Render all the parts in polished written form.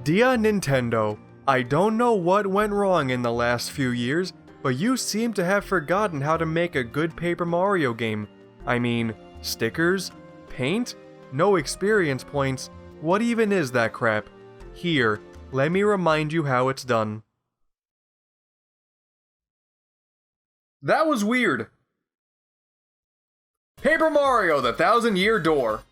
Dear Nintendo, I don't know what went wrong in the last few years, but you seem to have forgotten how to make a good Paper Mario game. I mean, stickers? Paint? No experience points? What even is that crap? Here, let me remind you how it's done. That was weird. Paper Mario: The Thousand-Year Door.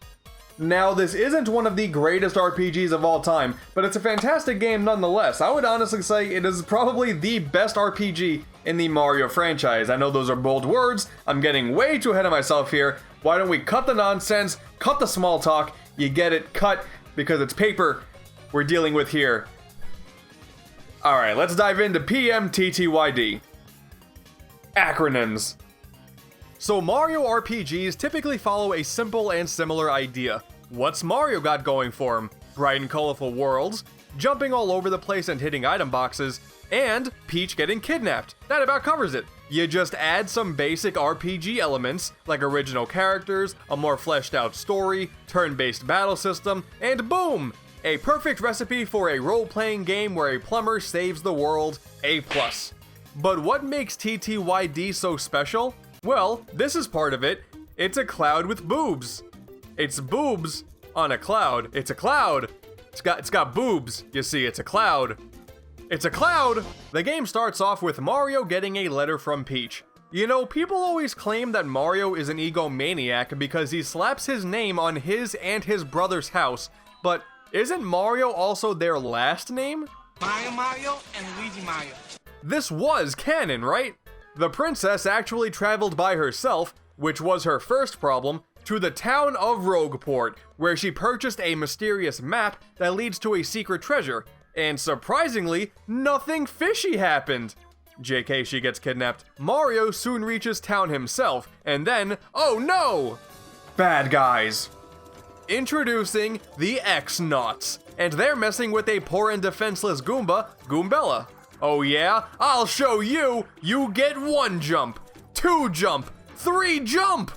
Now, this isn't one of the greatest RPGs of all time, but it's a fantastic game nonetheless. I would honestly say it is probably the best RPG in the Mario franchise. I know those are bold words, I'm getting way too ahead of myself here. Why don't we cut the nonsense, cut the small talk, you get it, cut, because it's paper we're dealing with here. Alright, let's dive into PMTTYD. Acronyms. So Mario RPGs typically follow a simple and similar idea. What's Mario got going for him? Bright and colorful worlds, jumping all over the place and hitting item boxes, and Peach getting kidnapped. That about covers it. You just add some basic RPG elements, like original characters, a more fleshed out story, turn-based battle system, and boom! A perfect recipe for a role-playing game where a plumber saves the world, A+. But what makes TTYD so special? Well, this is part of it. It's a cloud with boobs. It's boobs on a cloud. It's a cloud. It's got boobs. You see, it's a cloud. It's a cloud! The game starts off with Mario getting a letter from Peach. You know, people always claim that Mario is an egomaniac because he slaps his name on his and his brother's house, but isn't Mario also their last name? Mario and Luigi Mario. This was canon, right? The princess actually traveled by herself, which was her first problem, to the town of Rogueport, where she purchased a mysterious map that leads to a secret treasure, and surprisingly, nothing fishy happened. JK, she gets kidnapped. Mario soon reaches town himself, and then, oh no! Bad guys. Introducing the X-Nauts, and they're messing with a poor and defenseless Goomba, Goombella. Oh yeah? I'll show you! You get 1 jump, 2 jump, 3 jump!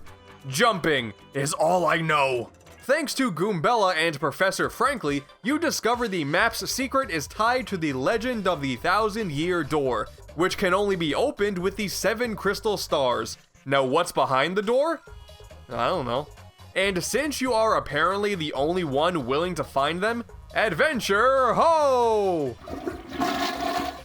Jumping is all I know. Thanks to Goombella and Professor Frankly, you discover the map's secret is tied to the legend of the Thousand-Year Door, which can only be opened with the 7 crystal stars. Now what's behind the door? I don't know. And since you are apparently the only one willing to find them, adventure ho!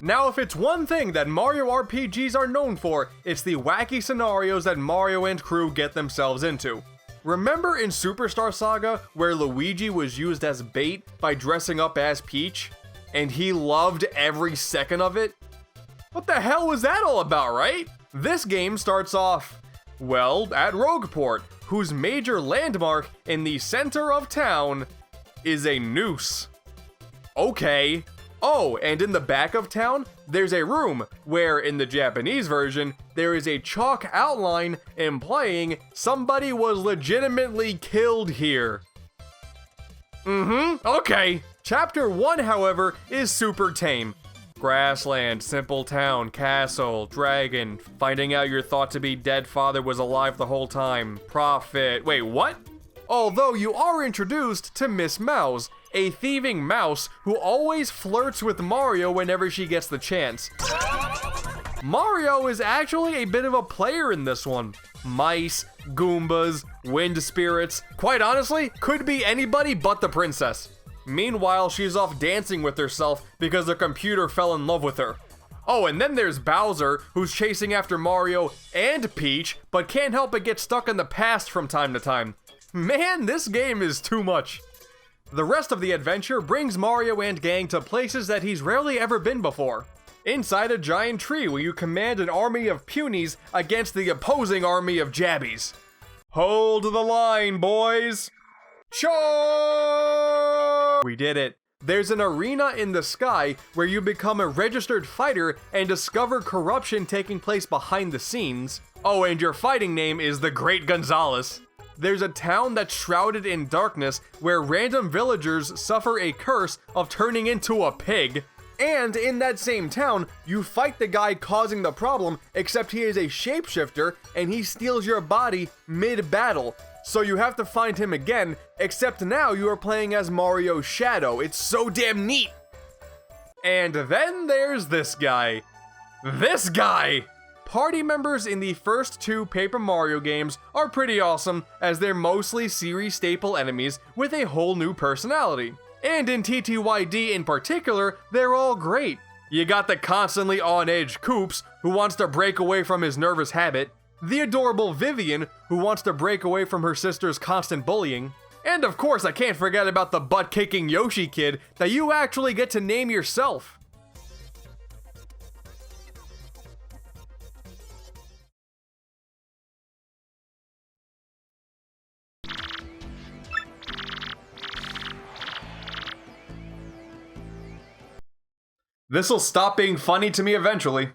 Now, if it's one thing that Mario RPGs are known for, it's the wacky scenarios that Mario and crew get themselves into. Remember in Superstar Saga, where Luigi was used as bait by dressing up as Peach? And he loved every second of it? What the hell was that all about, right? This game starts off, well, at Rogueport, whose major landmark in the center of town is a noose. Okay. Oh, and in the back of town, there's a room where, in the Japanese version, there is a chalk outline implying somebody was legitimately killed here. Okay. Chapter 1, however, is super tame. Grassland, simple town, castle, dragon, finding out your thought-to-be-dead father was alive the whole time, profit. Wait, what? Although you are introduced to Miss Mouse, a thieving mouse who always flirts with Mario whenever she gets the chance. Mario is actually a bit of a player in this one. Mice, Goombas, wind spirits, quite honestly, could be anybody but the princess. Meanwhile, she's off dancing with herself because the computer fell in love with her. Oh, and then there's Bowser, who's chasing after Mario and Peach, but can't help but get stuck in the past from time to time. Man, this game is too much. The rest of the adventure brings Mario and gang to places that he's rarely ever been before. Inside a giant tree where you command an army of punies against the opposing army of jabbies. Hold the line, boys! Charge! We did it. There's an arena in the sky where you become a registered fighter and discover corruption taking place behind the scenes. Oh, and your fighting name is the Great Gonzalez. There's a town that's shrouded in darkness where random villagers suffer a curse of turning into a pig. And in that same town, you fight the guy causing the problem, except he is a shapeshifter and he steals your body mid-battle. So you have to find him again, except now you are playing as Mario's shadow. It's so damn neat! And then there's this guy. This guy! Party members in the first 2 Paper Mario games are pretty awesome, as they're mostly series staple enemies with a whole new personality. And in TTYD in particular, they're all great. You got the constantly on-edge Koops, who wants to break away from his nervous habit, the adorable Vivian, who wants to break away from her sister's constant bullying, and of course I can't forget about the butt-kicking Yoshi kid that you actually get to name yourself. This'll stop being funny to me eventually.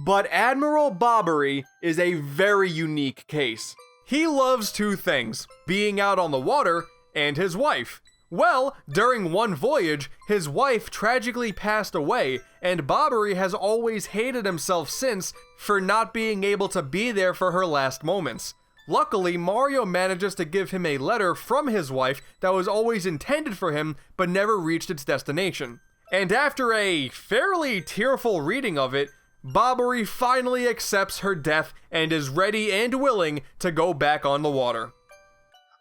But Admiral Bobbery is a very unique case. He loves 2 things, being out on the water and his wife. Well, during one voyage, his wife tragically passed away, and Bobbery has always hated himself since for not being able to be there for her last moments. Luckily, Mario manages to give him a letter from his wife that was always intended for him but never reached its destination. And after a fairly tearful reading of it, Bobbery finally accepts her death and is ready and willing to go back on the water.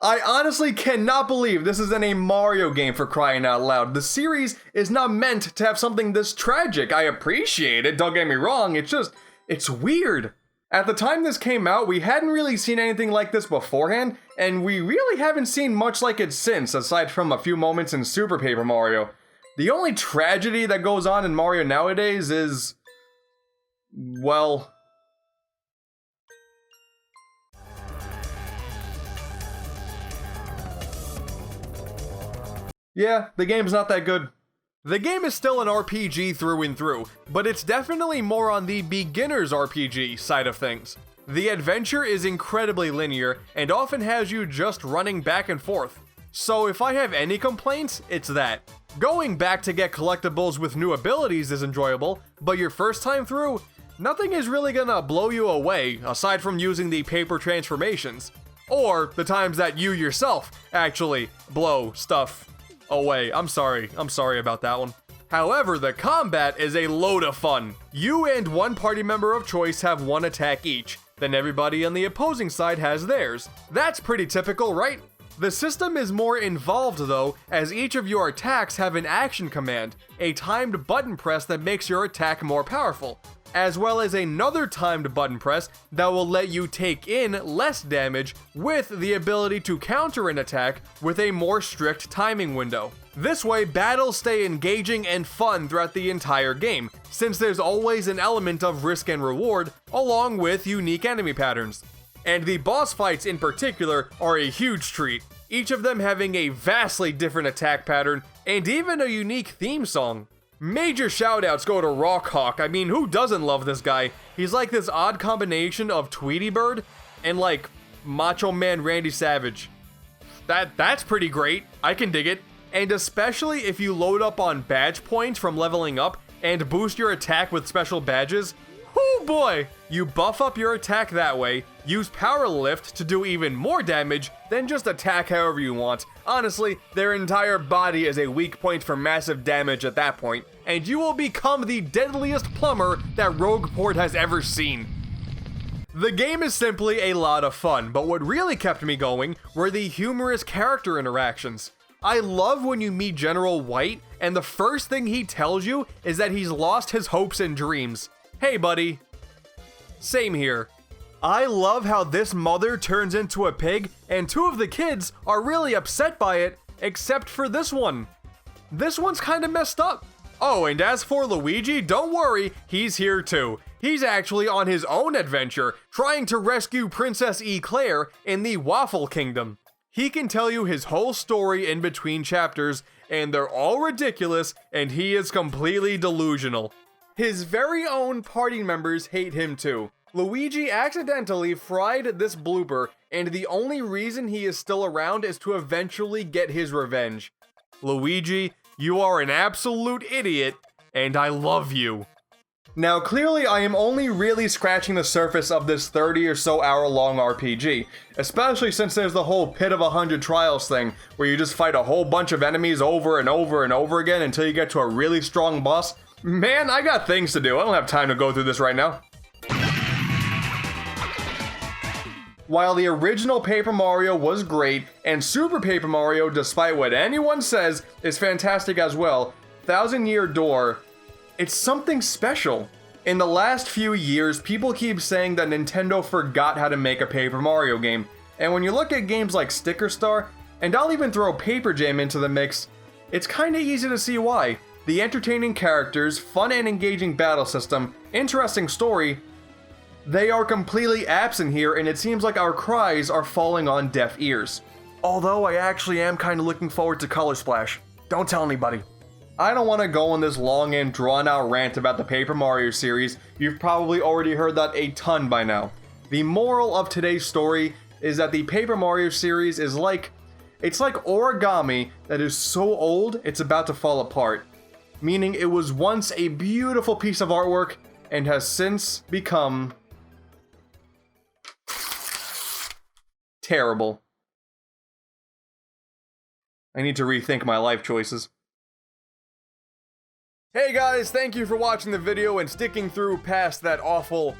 I honestly cannot believe this is in a Mario game, for crying out loud. The series is not meant to have something this tragic. I appreciate it, don't get me wrong, it's weird. At the time this came out, we hadn't really seen anything like this beforehand, and we really haven't seen much like it since, aside from a few moments in Super Paper Mario. The only tragedy that goes on in Mario nowadays is, well, yeah, the game's not that good. The game is still an RPG through and through, but it's definitely more on the beginner's RPG side of things. The adventure is incredibly linear and often has you just running back and forth. So if I have any complaints, it's that. Going back to get collectibles with new abilities is enjoyable, but your first time through, nothing is really gonna blow you away aside from using the paper transformations. Or the times that you yourself actually blow stuff away. I'm sorry about that one. However, the combat is a load of fun. You and one party member of choice have one attack each, then everybody on the opposing side has theirs. That's pretty typical, right? The system is more involved though, as each of your attacks have an action command, a timed button press that makes your attack more powerful, as well as another timed button press that will let you take in less damage with the ability to counter an attack with a more strict timing window. This way, battles stay engaging and fun throughout the entire game, since there's always an element of risk and reward, along with unique enemy patterns. And the boss fights in particular are a huge treat, each of them having a vastly different attack pattern and even a unique theme song. Major shoutouts go to Rockhawk. I mean, who doesn't love this guy? He's like this odd combination of Tweety Bird and like Macho Man Randy Savage. That's pretty great. I can dig it. And especially if you load up on badge points from leveling up and boost your attack with special badges. Oh boy! You buff up your attack that way, use Power Lift to do even more damage, then just attack however you want. Honestly, their entire body is a weak point for massive damage at that point, and you will become the deadliest plumber that Rogueport has ever seen. The game is simply a lot of fun, but what really kept me going were the humorous character interactions. I love when you meet General White, and the first thing he tells you is that he's lost his hopes and dreams. Hey buddy. Same here. I love how this mother turns into a pig, and 2 of the kids are really upset by it, except for this one. This one's kinda messed up. Oh, and as for Luigi, don't worry, he's here too. He's actually on his own adventure, trying to rescue Princess Eclair in the Waffle Kingdom. He can tell you his whole story in between chapters, and they're all ridiculous, and he is completely delusional. His very own party members hate him too. Luigi accidentally fried this blooper, and the only reason he is still around is to eventually get his revenge. Luigi, You are an absolute idiot, and I love you. Now, clearly I am only really scratching the surface of this 30 or so hour long RPG, especially since there's the whole Pit of 100 Trials thing, where you just fight a whole bunch of enemies over and over and over again until you get to a really strong boss. Man, I got things to do. I don't have time to go through this right now. While the original Paper Mario was great, and Super Paper Mario, despite what anyone says, is fantastic as well, Thousand Year Door, it's something special. In the last few years, people keep saying that Nintendo forgot how to make a Paper Mario game, and when you look at games like Sticker Star, and I'll even throw Paper Jam into the mix, it's kinda easy to see why. The entertaining characters, fun and engaging battle system, interesting story, they are completely absent here, and it seems like our cries are falling on deaf ears. Although I actually am kinda looking forward to Color Splash. Don't tell anybody. I don't want to go on this long and drawn out rant about the Paper Mario series. You've probably already heard that a ton by now. The moral of today's story is that the Paper Mario series is it's like origami that is so old it's about to fall apart. Meaning it was once a beautiful piece of artwork and has since become terrible. I need to rethink my life choices. Hey guys, thank you for watching the video and sticking through past that awful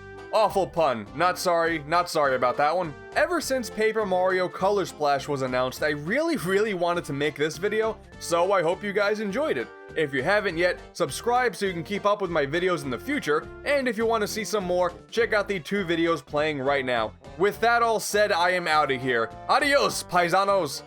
pun. Not sorry about that one. Ever since Paper Mario Color Splash was announced, I really wanted to make this video, so I hope you guys enjoyed it. If you haven't yet, subscribe so you can keep up with my videos in the future, and if you want to see some more, check out the 2 videos playing right now. With that all said, I am out of here. Adios, paisanos!